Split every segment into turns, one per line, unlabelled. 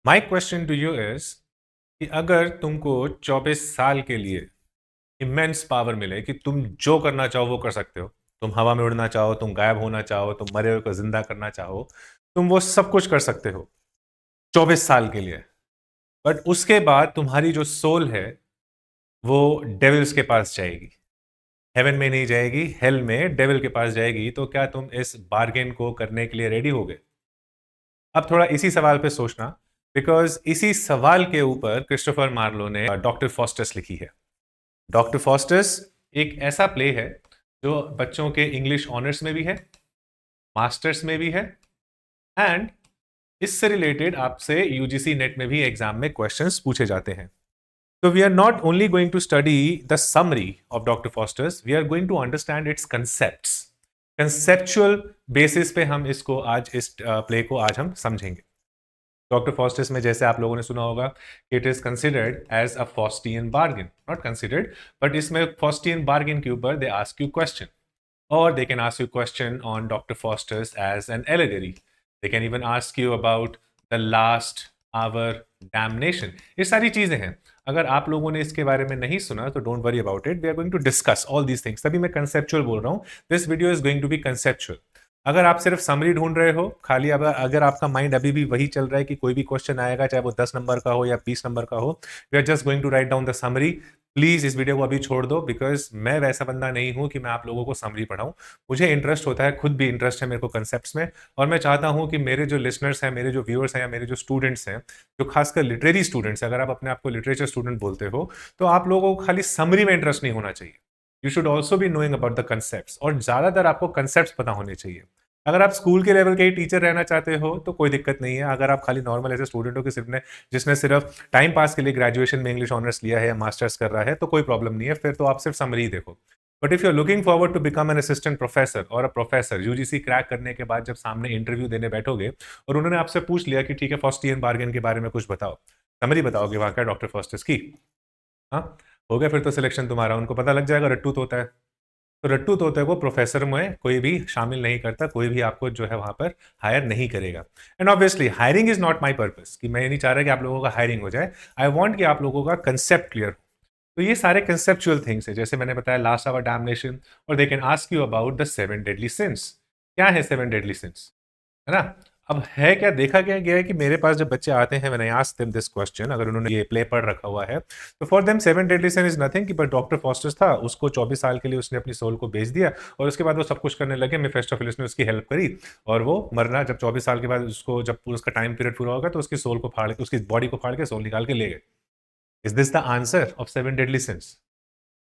My question to you is कि अगर तुमको 24 साल के लिए इमेंस पावर मिले कि तुम जो करना चाहो वो कर सकते हो। तुम हवा में उड़ना चाहो, तुम गायब होना चाहो, तुम मरे हुए को जिंदा करना चाहो, तुम वो सब कुछ कर सकते हो 24 साल के लिए। बट उसके बाद तुम्हारी जो सोल है वो डेविल्स के पास जाएगी। हेवन में नहीं जाएगी, हेल में डेविल के पास जाएगी। तो क्या तुम इस बार्गेन को करने के लिए रेडी होगे? अब थोड़ा इसी सवाल पे सोचना, बिकॉज इसी सवाल के ऊपर क्रिस्टोफर मार्लो ने डॉक्टर फॉस्टस लिखी है। डॉक्टर फॉस्टस एक ऐसा प्ले है जो बच्चों के इंग्लिश ऑनर्स में भी है, मास्टर्स में भी है, एंड इससे रिलेटेड आपसे यूजीसी नेट में भी एग्जाम में क्वेश्चंस पूछे जाते हैं। So we are not only going to study the summary of Dr. Foster's, we are going to understand its concepts. Conceptual basis पे हम इसको आज इस प्ले को आज हम समझेंगे। डॉक्टर फॉस्टर्स में जैसे आप लोगों ने सुना होगा, it is considered as a Faustian bargain, not considered but इसमें फॉस्टियन बार्गेन के ऊपर they ask you question, or they can ask you question on Dr. Foster's as an allegory. They can even ask you about the last hour damnation. ये सारी चीजें हैं। अगर आप लोगों ने इसके बारे में नहीं सुना तो don't worry about it, we are going to discuss all these things. तभी मैं कंसेप्चुअल बोल रहा हूँ। This video is going to be conceptual. अगर आप सिर्फ समरी ढूंढ रहे हो खाली, अगर आपका माइंड अभी भी वही चल रहा है कि कोई भी क्वेश्चन आएगा चाहे वो 10 नंबर का हो या 20 नंबर का हो, we are just going to write down the summary, please इस वीडियो को अभी छोड़ दो। बिकॉज मैं वैसा बंदा नहीं हूं कि मैं आप लोगों को समरी पढ़ाऊं। मुझे इंटरेस्ट होता है, खुद भी इंटरेस्ट है मेरे को कंसेप्ट्स में, और मैं चाहता हूं कि मेरे जो लिसनर्स हैं, मेरे जो व्यूअर्स हैं या मेरे जो स्टूडेंट्स हैं, जो खासकर लिटरेरी स्टूडेंट्स, अगर आप अपने आप को लिटरेचर स्टूडेंट बोलते हो तो आप लोगों को खाली समरी में इंटरेस्ट नहीं होना चाहिए। You should also be knowing about the concept, और ज्यादातर आपको कंसेप्ट पता होने चाहिए। अगर आप स्कूल के लेवल के ही टीचर रहना चाहते हो तो कोई दिक्कत नहीं है। अगर आप खाली नॉर्मल ऐसे स्टूडेंट हो कि सिर्फ ने जिसने सिर्फ टाइम पास के लिए ग्रेजुएशन में इंग्लिश ऑनर्स लिया है या मास्टर्स कर रहा है तो कोई प्रॉब्लम नहीं है, फिर तो आप सिर्फ समरी देखो। But if you are looking forward to become an assistant professor और अ प्रोफेसर, यूजीसी क्रैक करने के बाद जब सामने इंटरव्यू देने बैठोगे और उन्होंने आपसे पूछ लिया कि ठीक है फॉस्टियन बार्गेन के बारे में कुछ बताओ, समरी बताओगे वहां का डॉक्टर फॉस्टस की, हाँ, हो गया फिर तो सिलेक्शन तुम्हारा। उनको पता लग जाएगा रट्टू तोता है। तो रट्टू तोते को प्रोफेसर में कोई भी शामिल नहीं करता, कोई भी आपको जो है वहां पर हायर नहीं करेगा। And obviously hiring is not my purpose, कि मैं ये नहीं चाह रहा कि आप लोगों का हायरिंग हो जाए। आई वॉन्ट कि आप लोगों का कंसेप्ट क्लियर हो। तो ये सारे कंसेप्चुअल थिंग्स है, जैसे मैंने बताया लास्ट आवर डैमनेशन, और they can ask you about the 7 deadly since. क्या है 7 डेडली सिंस, है ना? अब है क्या, देखा क्या गया है कि मेरे पास जब बच्चे आते हैं, मैंने आस्क देम दिस क्वेश्चन, अगर उन्होंने ये प्ले पढ़ रखा हुआ है, तो for them 7 deadly sin is nothing कि बट डॉक्टर फॉस्टर्स था, उसको 24 साल के लिए उसने अपनी सोल को बेच दिया और उसके बाद वो सब कुछ करने लगे। मेफिस्टोफेलिस ने उसकी हेल्प करी और वो मरना, जब 24 साल के बाद उसको जब पूरा उसका टाइम पीरियड पूरा होगा तो उसकी सोल को फाड़ के, उसकी बॉडी को फाड़ के सोल निकाल के ले गए। Is this the answer of 7 deadly since?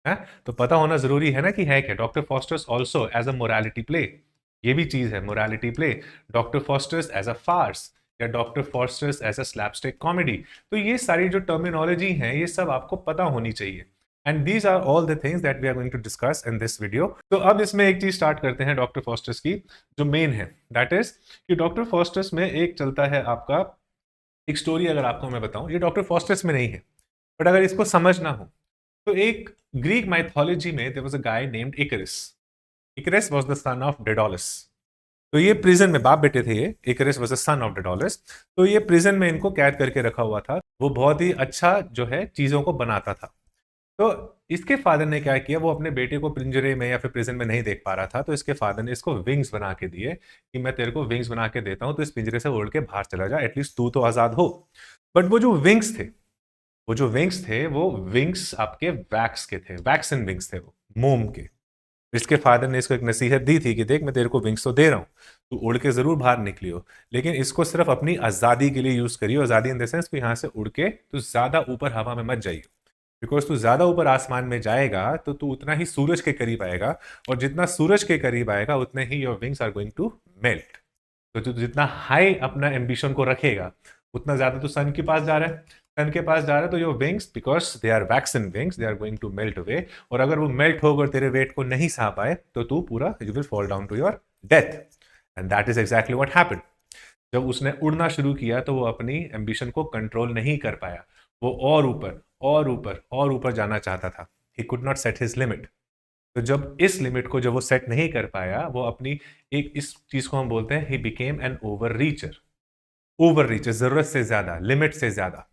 है, तो पता होना जरूरी है ना कि है क्या। Doctor Faustus also as a morality play, ये भी चीज है morality play. Doctor Faustus as a farce या doctor Faustus as a slapstick comedy. तो ये सारी जो टर्मिनोलॉजी है ये सब आपको पता होनी चाहिए। And these are all the things that we are going to discuss in this video. तो अब इसमें एक चीज स्टार्ट करते हैं डॉक्टर फॉस्टर्स की, जो मेन है, दैट इज कि डॉक्टर फॉस्टर्स में एक चलता है आपका एक स्टोरी। अगर आपको मैं बताऊं, ये डॉक्टर फॉस्टर्स में नहीं है, बट अगर इसको समझना हो तो एक ग्रीक माइथोलॉजी में there was a guy named Icarus. Icarus was the son of Daedalus. तो ये प्रिजन में, बाप बेटे थे ये, Icarus was the son of Daedalus. तो ये प्रिजन में इनको कैद करके रखा हुआ था। वो बहुत ही अच्छा जो है चीजों को बनाता था। तो इसके फादर ने क्या किया, वो अपने बेटे को पिंजरे में या फिर प्रिजन में नहीं देख पा रहा था, तो इसके फादर ने इसको विंग्स बना के दिए कि मैं तेरे को विंग्स बना के देता हूं, तो इस पिंजरे से उड़ के बाहर चला जा, एटलीस्ट तू तो आजाद हो। बट वो जो विंग्स थे, वो जो विंग्स थे वो विंग्स आपके वैक्स के थे, वैक्सन विंग्स थे वो, मोम के। इसके फादर ने इसको एक नसीहत दी थी कि देख मैं तेरे को विंग्स तो दे रहा हूँ, तू उड़ के जरूर बाहर निकलियो, लेकिन इसको सिर्फ अपनी आज़ादी के लिए यूज करियो। आज़ादी इन द सेंस कि यहाँ से उड़ के तू ज्यादा ऊपर हवा में मत जाइयो, बिकॉज तू ज्यादा ऊपर आसमान में जाएगा तो तू उतना ही सूरज के करीब आएगा, और जितना सूरज के करीब आएगा उतने ही your wings are going to melt. तो तू जितना हाई अपना एम्बिशन को रखेगा उतना ज्यादा तू सन के पास जा रहा है, सन के पास जा रहा है, तो your wings, because they are waxen wings, they are going to melt away. और अगर वो मेल्ट होकर तेरे वेट को नहीं सहा पाए तो तू पूरा, you will fall down to your death. And that is exactly what happened. जब उसने उड़ना शुरू किया तो वो अपनी एम्बिशन को कंट्रोल नहीं कर पाया। वो और ऊपर और ऊपर और ऊपर जाना चाहता था। He could not set his limit. तो जब इस लिमिट को जब वो सेट नहीं कर पाया, वो अपनी एक, इस चीज को हम बोलते हैं he became an over richer. Over reach, जरूरत से ज्यादा, लिमिट से ज्यादा,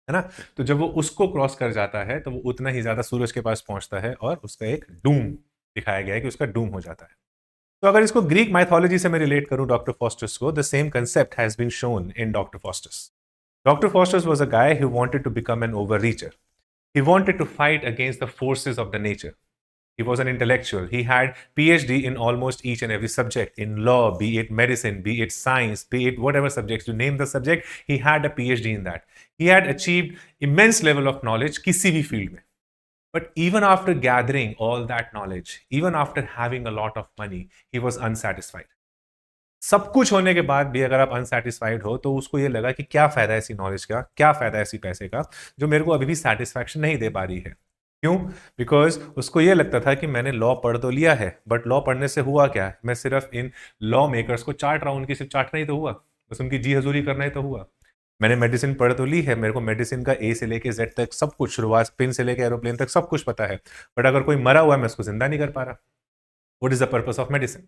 है ना। तो जब वो उसको क्रॉस कर जाता है तो वो उतना ही ज्यादा सूरज के पास पहुंचता है और उसका एक डूम दिखाया गया है कि उसका डूम हो जाता है। तो अगर इसको ग्रीक माइथोलॉजी से मैं रिलेट करूं डॉक्टर फॉस्टस को, the same concept has been shown in doctor Faustus. Doctor Faustus was a guy who wanted to become an overreacher. He wanted to fight against the forces of the nature. He was an intellectual. He had PhD in almost each and every subject, in law, be it medicine, be it science, be it whatever subjects. You name the subject, he had a PhD in that. He had achieved immense level of knowledge किसी भी field में. But even after gathering all that knowledge, even after having a lot of money, he was unsatisfied. सब कुछ होने के बाद भी अगर आप अनसेटिस्फाइड हो तो उसको ये लगा कि क्या फायदा है ऐसी नॉलेज का, क्या फायदा है ऐसी पैसे का जो मेरे को अभी भी सेटिस्फैक्शन नहीं दे पा रही है। क्यों? बिकॉज उसको ये लगता था कि मैंने लॉ पढ़ तो लिया है, बट लॉ पढ़ने से हुआ क्या, मैं सिर्फ इन लॉ मेकर्स को चाट रहा हूं, उनकी सिर्फ चाटना ही तो हुआ, बस उनकी जी हजूरी करना ही तो हुआ। मैंने मेडिसिन पढ़ तो ली है, मेरे को मेडिसिन का ए से लेके जेड तक सब कुछ, शुरुआत पिन से लेके एरोप्लेन तक सब कुछ पता है, बट अगर कोई मरा हुआ है मैं उसको जिंदा नहीं कर पा रहा। What is the purpose of medicine?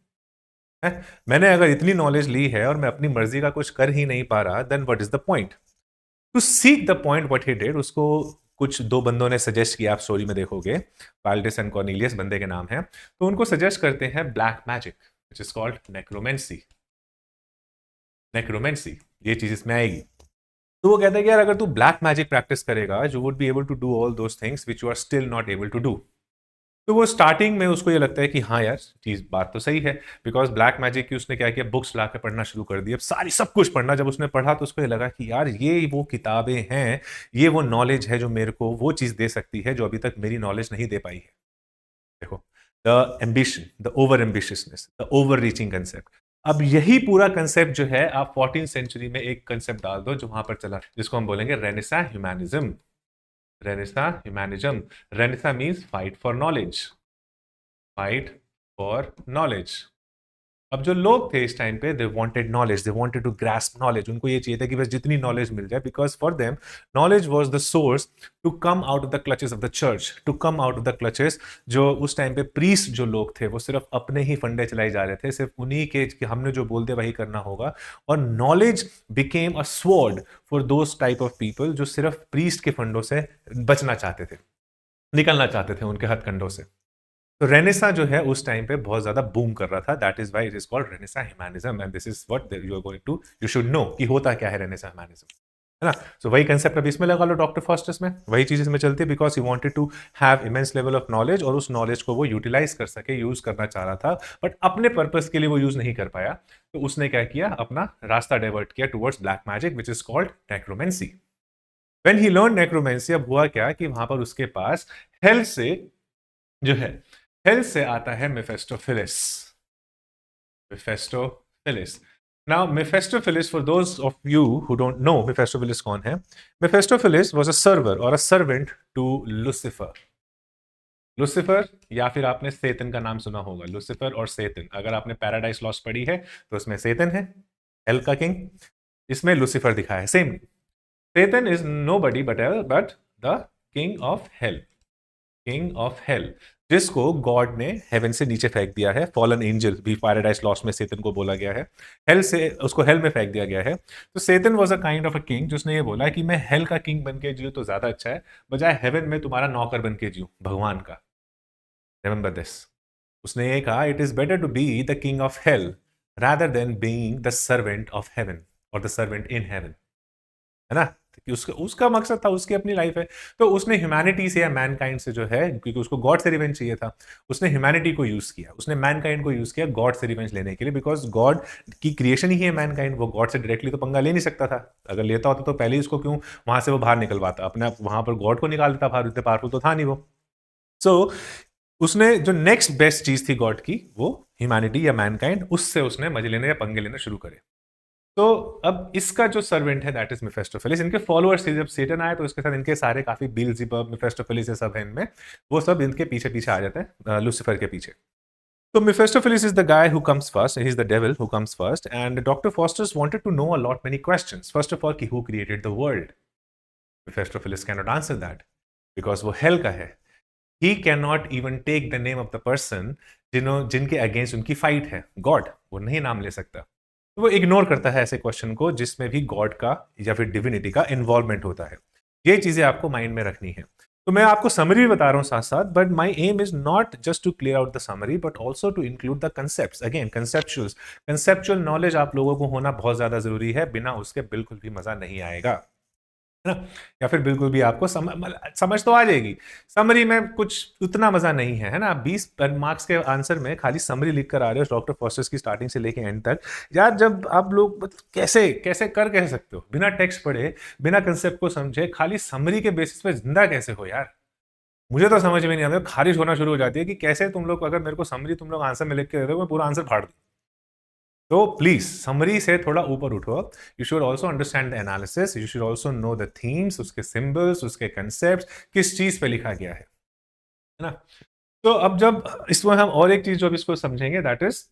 है? मैंने अगर इतनी नॉलेज ली है और मैं अपनी मर्जी का कुछ कर ही नहीं पा रहा, then what is the point? To seek the point what he did, उसको कुछ दो बंदों ने सजेस्ट किया, आप स्टोरी में देखोगे, वाल्डेस एंड कॉर्नेलियस बंदे के नाम है, तो उनको सजेस्ट करते हैं black magic which is called necromancy. Necromancy, ये चीज इसमें आएगी। तो वो कहते हैं कि यार अगर तू ब्लैक मैजिक प्रैक्टिस करेगा, you would be able to do all those things which you are still not able to do. तो वो स्टार्टिंग में उसको ये लगता है कि हाँ यार चीज बात तो सही है, बिकॉज ब्लैक मैजिक की उसने क्या किया, बुक्स ला के पढ़ना शुरू कर दी, अब सारी सब कुछ पढ़ना। जब उसने पढ़ा तो उसको ये लगा कि यार ये वो किताबें हैं, ये वो नॉलेज है जो मेरे को वो चीज दे सकती है जो अभी तक मेरी नॉलेज नहीं दे पाई है। देखो, the ambition, the over ambitiousness, the overreaching concept. अब यही पूरा कंसेप्ट जो है आप 14th सेंचुरी में एक कंसेप्ट डाल दो जो वहां पर चला, जिसको हम बोलेंगे renaissance humanism. Renaissance humanism, renaissance means fight for knowledge, fight for knowledge. अब जो लोग थे इस टाइम पे, they wanted knowledge, they wanted to grasp knowledge, उनको ये चाहिए था कि बस जितनी नॉलेज मिल जाए, because for them knowledge was the source to come out of the clutches of the church, to come out of the clutches. जो उस टाइम पे प्रीस्ट जो लोग थे वो सिर्फ अपने ही फंडे चलाए जा रहे थे, सिर्फ उन्हीं के कि हमने जो बोल दिया वही करना होगा, और knowledge became a sword for those type of people जो सिर्फ प्रीस्ट के फंडों से बचना चाहते थे, निकलना चाहते थे उनके हथकंडों से। तो रेनेसा जो है उस टाइम पे बहुत ज्यादा बूम कर रहा था, that is why it is called renaissance humanism, and this is what you are going to, you should know कि होता क्या है रेनेसा ह्यूमैनिज्म, है ना। सो वही कंसेप्ट अब इसमें लगा लो, डॉक्टर फॉस्टस में वही चीज इसमें चलती है, because he wanted to have immense level of knowledge, और उस नॉलेज को वो यूटिलाइज कर सके, यूज करना चाह रहा था, बट अपने पर्पस के लिए वो यूज नहीं कर पाया। तो उसने क्या किया, अपना रास्ता डाइवर्ट किया towards black magic which is called necromancy. When he learn necromancy, अब हुआ क्या कि वहां पर उसके पास हेल से जो है, हेल से आता है मेफेस्टोफिलिस। मेफेस्टोफिलिस। Now, Mephistopheles, for those of you who don't know Mephistopheles कौन है, Mephistopheles was a server or a servant to Lucifer. Lucifer, या फिर आपने सेतन का नाम सुना होगा, लुसिफर और सेतन, अगर आपने पैराडाइज लॉस्ट पढ़ी है तो उसमें सेतन है हेल का किंग, इसमें लुसिफर दिखा है same. Satan is nobody but the king of hell, king of hell, जिसको गॉड ने हेवन से नीचे फेंक दिया है, फॉलन एंजल भी पैराडाइज लॉस्ट में सेतन को बोला गया है, हेल से उसको हेल में फेंक दिया गया है। तो Satan was a kind of a king जिसने ये बोला कि मैं हेल का किंग बन के जीऊं तो ज्यादा अच्छा है, बजाय हेवन में तुम्हारा नौकर बन के जीऊं भगवान का। रिमेंबर दिस, उसने ये कहा it is better to be the king of hell rather than being the servant of heaven और द सर्वेंट इन हेवन, है ना। कि उसका उसका मकसद था, उसकी अपनी लाइफ है, तो उसने ह्यूमैनिटी से या मैनकाइंड से जो है, क्योंकि उसको गॉड से रिवेंज चाहिए था, उसने ह्यूमैनिटी को यूज किया, उसने मैनकाइंड को यूज किया गॉड से रिवेंज लेने के लिए, बिकॉज गॉड की क्रिएशन ही है मैनकाइंड, वो गॉड से डायरेक्टली तो पंगा ले नहीं सकता था, अगर लेता होता तो पहले ही उसको क्यों वहां से वो बाहर निकलवाता, अपने आप वहां पर गॉड को निकाल देता बाहर, इतने पावरफुल तो था नहीं वो। सो उसने जो नेक्स्ट बेस्ट चीज थी गॉड की, वो ह्यूमैनिटी या मैनकाइंड, उससे उसने मजे लेने या पंगे लेने शुरू करे। तो अब इसका जो सर्वेंट है दैट इज मेफेस्टोफेलिस, इनके फॉलोअर्स थे, जब सेटन आए तो इसके साथ इनके सारे काफी बेल्ज़ेबुब, मेफेस्टोफेलिस ये सब है इनमें, वो सब इनके पीछे पीछे आ जाते हैं लूसीफर के पीछे। तो Mephistopheles is the guy who comes first, he is the devil who comes first, and doctor Faustus wanted to know a lot many questions, first of all कि who created the world. Mephistopheles can not answer that because वो hell का है, he can not even take the name of the person जिनके against उनकी fight है, God, वो नहीं नाम ले सकता। तो वो इग्नोर करता है ऐसे क्वेश्चन को जिसमें भी गॉड का या फिर डिविनिटी का इन्वॉल्वमेंट होता है। ये चीजें आपको माइंड में रखनी है। तो मैं आपको समरी बता रहा हूं साथ साथ, but my aim is not just to clear out the summary but also to include the concept. Again conceptual knowledge आप लोगों को होना बहुत ज्यादा जरूरी है, बिना उसके बिल्कुल भी मजा नहीं आएगा, है ना। या फिर बिल्कुल भी आपको समझ तो आ जाएगी, समरी में कुछ उतना मजा नहीं है, है ना। 20 मार्क्स के आंसर में खाली समरी लिख कर आ रहे हो डॉक्टर फॉस्टर्स की स्टार्टिंग से लेके एंड तक। यार जब आप लोग कैसे कैसे कह सकते हो बिना टेक्स्ट पढ़े, बिना कंसेप्ट को समझे, खाली समरी के बेसिस पे जिंदा कैसे हो यार। मुझे तो समझ में नहीं आता, खारिज होना शुरू हो जाती है कि कैसे तुम लोग, अगर मेरे को समरी तुम लोग आंसर में लिख के दे दो, मैं पूरा आंसर फाड़ दूं। तो प्लीज समरी से थोड़ा ऊपर उठो। You should also understand the analysis, you should also know the themes, उसके सिंबल्स, उसके कंसेप्ट, किस चीज पे लिखा गया है ना। तो अब जब इसमें हम और एक चीज जो अब इसको समझेंगे, दैट इज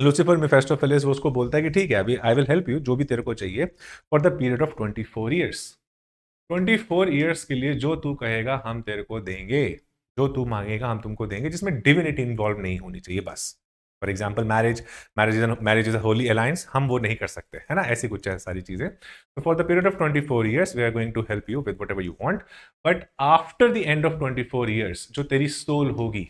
लूसीफर मेफिस्टोफेलिस वो उसको बोलता है कि ठीक है अभी आई विल हेल्प यू, जो भी तेरे को चाहिए for the period of 24 years. 24 years के लिए जो तू कहेगा हम तेरे को देंगे, जो तू मांगेगा हम तुमको देंगे, जिसमें डिविनिटी इन्वॉल्व नहीं होनी चाहिए बस। For example marriage is a Holi alliance, हम वो नहीं कर सकते, है ना। ऐसी कुछ है सारी चीजें। तो for the period of 24 years we are going to help you with whatever you want, but after the end of 24 years जो तेरी सोल होगी,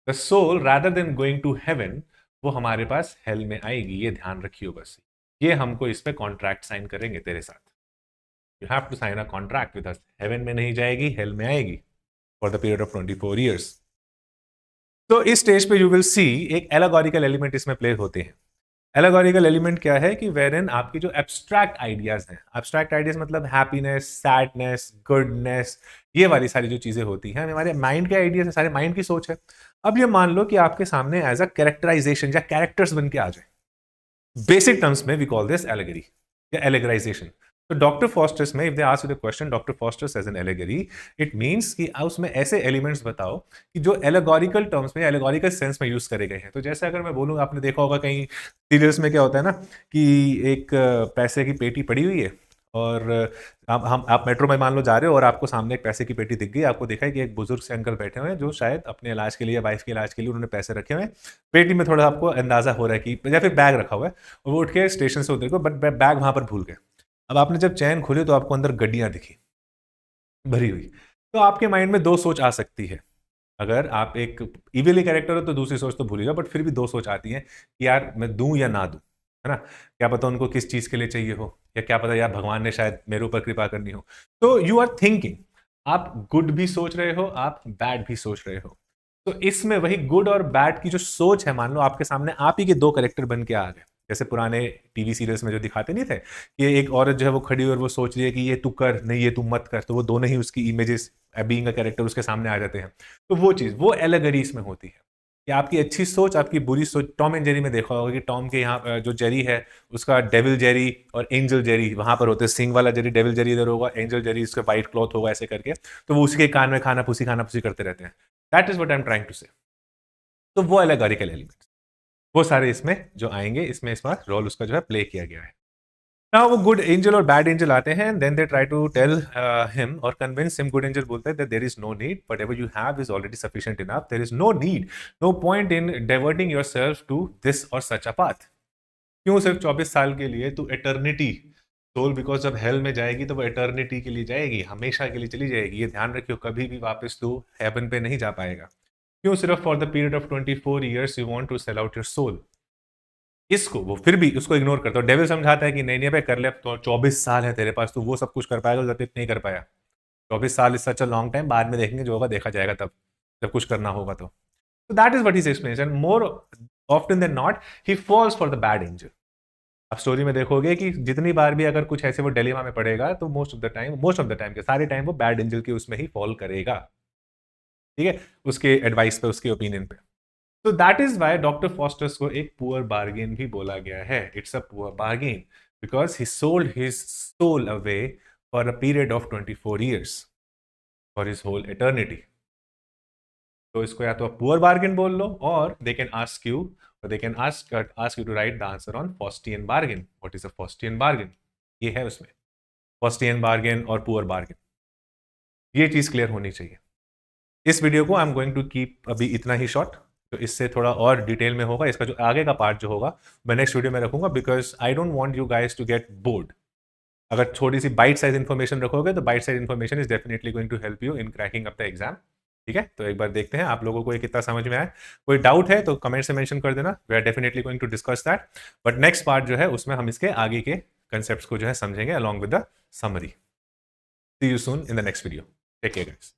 the soul rather than going to heaven, वो हमारे पास हेल में आएगी। ये ध्यान रखियो बस, ये हमको इस पे कॉन्ट्रैक्ट साइन करेंगे तेरे साथ। You have to sign a contract with us, heaven में नहीं जाएगी, हेल में आएगी for the period of 24 years. तो इस स्टेज पे यू विल सी एक एलागोरिकल एलिमेंट इसमें प्ले होते हैं। एलागोरिकल एलिमेंट क्या है कि वेरन आपकी जो एब्स्ट्रैक्ट आइडियाज हैं, एब्स्ट्रैक्ट आइडियाज मतलब हैप्पीनेस, सैडनेस, गुडनेस, ये वाली सारी जो चीजें होती हैं हमारे माइंड के आइडियाज है, सारे माइंड की सोच है। अब ये मान लो कि आपके सामने एज अ कैरेक्टराइजेशन या कैरेक्टर्स बन के आ जाए, बेसिक टर्म्स में वी कॉल दिस एलेगरी या एलेगराइजेशन। तो डॉक्टर फॉस्टर्स में if they ask you the question doctor Faustus as an allegory, it means कि उसमें ऐसे एलिमेंट्स बताओ कि जो एलेगोरिकल टर्म्स में, एलेगोरिकल सेंस में यूज करे गए हैं। तो जैसे अगर मैं बोलूँ, आपने देखा होगा कहीं सीरियल्स में क्या होता है ना कि एक पैसे की पेटी पड़ी हुई है और आप मेट्रो में मान लो जा रहे हो और आपको सामने एक पैसे की पेटी दिख गई, आपको देखा है कि एक बुजुर्ग से अंकल बैठे हुए हैं जो शायद अपने इलाज के लिए, वाइफ के इलाज के लिए उन्होंने पैसे रखे हुए हैं। पेटी में थोड़ा आपको अंदाजा हो रहा है कि, या फिर बैग रखा हुआ है और वो उठ के स्टेशन से उतर को, बट बैग वहां पर भूल गए। अब आपने जब चैन खोली तो आपको अंदर गड्डियां दिखी भरी हुई। तो आपके माइंड में दो सोच आ सकती है। अगर आप एक इविली कैरेक्टर हो तो दूसरी सोच तो भूलिएगा, बट फिर भी दो सोच आती है कि यार मैं दूं या ना दूं, है ना। क्या पता उनको किस चीज के लिए चाहिए हो, या क्या पता यार भगवान ने शायद मेरे ऊपर कृपा करनी हो। तो यू आर थिंकिंग, आप गुड भी सोच रहे हो, आप बैड भी सोच रहे हो। तो इसमें वही गुड और बैड की जो सोच है, मान लो आपके सामने आप ही के दो करेक्टर बन के आ गए, जैसे पुराने टीवी सीरियल्स में जो दिखाते नहीं थे कि एक औरत जो है वो खड़ी और वो सोच रही है कि ये तू कर, नहीं ये तू मत कर, तो वो दोनों ही उसकी इमेजेस बीइंग अ कैरेक्टर उसके सामने आ जाते हैं। तो वो चीज, वो एलेगरी इसमें होती है कि आपकी अच्छी सोच, आपकी बुरी सोच। टॉम एंड जेरी में देखा होगा कि टॉम के यहाँ जो जेरी है उसका डेविल जेरी और एंजल जेरी वहां पर होते हैं। सिंग वाला जेरी डेविल जेरी इधर होगा, एंजल जेरी उसका व्हाइट क्लॉथ होगा ऐसे करके, तो वो उसी के कान में खाना पुसी करते रहते हैं। That is what I am trying to say. तो वो एलेगोरिकल एलिमेंट्स वो सारे इसमें जो आएंगे, इसमें इस बार रोल उसका जो है प्ले किया गया है। ना वो गुड एंजल और बैड एंजल आते हैं, then they try to tell him और कन्विंस हिम। गुड एंजल बोलता है that there is no need, whatever you have is already sufficient enough, there is no need, no point in diverting yourself to this और such a path. क्यों सिर्फ 24 साल के लिए, तू eternity soul, because जब हेल में जाएगी तो वो एटर्निटी के लिए जाएगी, हमेशा के लिए चली जाएगी। ये ध्यान रखियो, कभी भी वापस तू हेवन पे नहीं जा पाएगा। क्यों सिर्फ for the period of 24 years you want to sell out your soul. इसको वो फिर भी उसको इग्नोर करता है। डेविल समझाता है कि नहीं नहीं भाई कर ले, तो 24 साल है तेरे पास, तो वो सब कुछ कर पाएगा जब तक नहीं कर पाया। 24 साल is such a long time, बाद में देखेंगे जो होगा देखा जाएगा तब, जब कुछ करना होगा तो। That is what he explains, and more often than not he falls for the bad angel. आप स्टोरी में देखोगे कि जितनी बार भी अगर कुछ ऐसे वो डिलेमा में पड़ेगा तो मोस्ट ऑफ द टाइम के सारे टाइम वो बैड एंजल के उसमें ही फॉल करेगा। ठीक है, उसके एडवाइस पे, उसके ओपिनियन पे। तो that is why doctor Faustus को एक पुअर बार्गेन भी बोला गया है। It's a poor bargain because he sold his soul away for a period of 24 years for his whole eternity. तो इसको या तो आप पुअर बार्गेन बोल लो, और दे कैन आस्क यू, और they can ask you to write the answer on Faustian bargain. What is a Faustian bargain, ये है उसमें फॉस्टियन बार्गेन और पुअर बार्गेन। ये चीज क्लियर होनी चाहिए। इस वीडियो को I am going to keep अभी इतना ही शॉर्ट। तो इससे थोड़ा और डिटेल में होगा। इसका जो आगे का पार्ट जो होगा मैं नेक्स्ट वीडियो में रखूंगा, because I don't want you guys to get bored. अगर थोड़ी सी बाइट साइज इन्फॉर्मेशन रखोगे तो bite size information is definitely going to help you in cracking up the exam. ठीक है, तो एक बार देखते हैं आप लोगों को ये कितना समझ में आया। कोई डाउट है तो कमेंट से मेंशन कर देना, we are definitely going to discuss that. But next part जो है उसमें हम इसके आगे के कंसेप्ट्स को जो है समझेंगे along with the summary. See you soon in the next video, take care guys.